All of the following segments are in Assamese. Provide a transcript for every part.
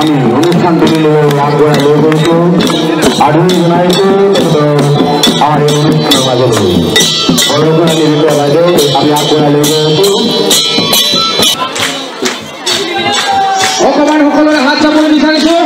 আমি অনুষ্ঠানটি আগবঢ়াই লৈ গৈছোঁ আদৰণি জনাইছোঁ আমাৰ এই অনুষ্ঠানৰ মাজলৈ বৰগোহাঁই নিৰ্মিত বাইদেউ আমি আগবঢ়াই লৈ গৈছোঁ অকণমান সকলোৰে হাত চাপৰি বিচাৰিছোঁ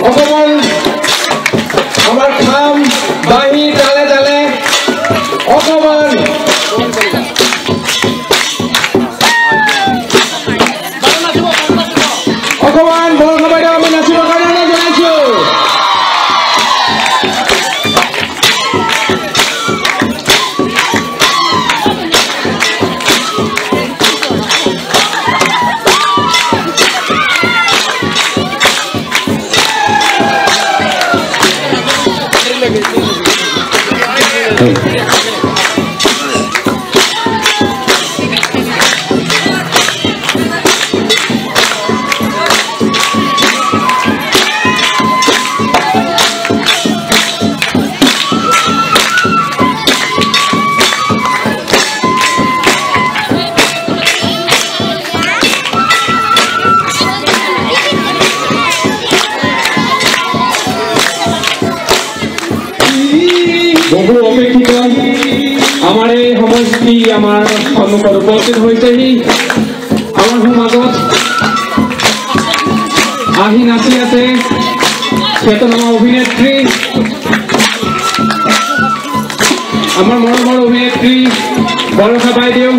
অকমান আমাৰ খাম বাঁহী তালে তালে অকমান বৰষা বাইদেউ আমি নাচিবৰ কাৰণে জনাইছো বহু অপেক্ষিত আমাৰ এই সমষ্টি আমাৰ সন্মুখত উপস্থিত হৈছেহি আমাৰ সমাজত আহি নাচি আছে খ্যাতনামা অভিনেত্ৰী আমাৰ মৰমৰ অভিনেত্ৰী বৰষা বাইদেউ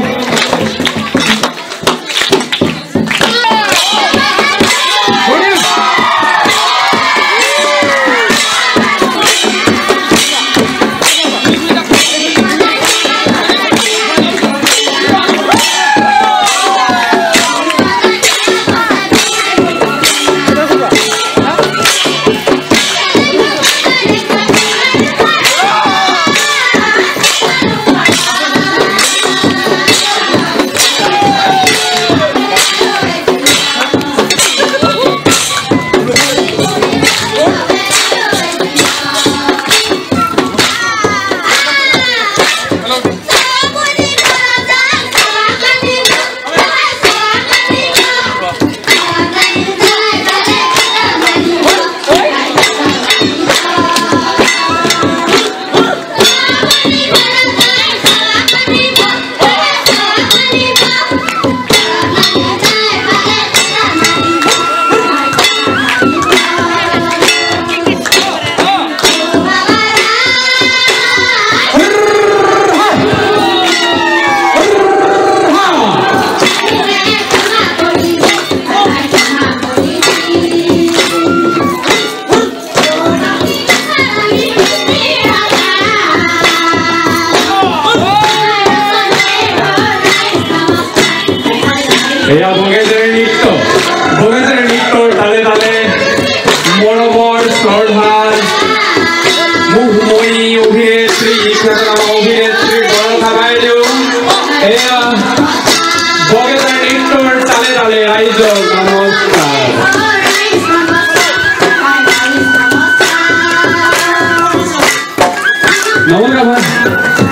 এয়া বগেজেৰ নৃত্যৰ তালে তালে মৰমৰ শ্ৰদ্ধাৰ মুহময়ী অভিনেত্ৰী খ্যাতনামা অভিনেত্ৰী বৰষা বাইদেউ এয়া বগেজেৰ নৃত্যৰ তালে তালে ৰাইজক নমস্কাৰ নমস্কাৰ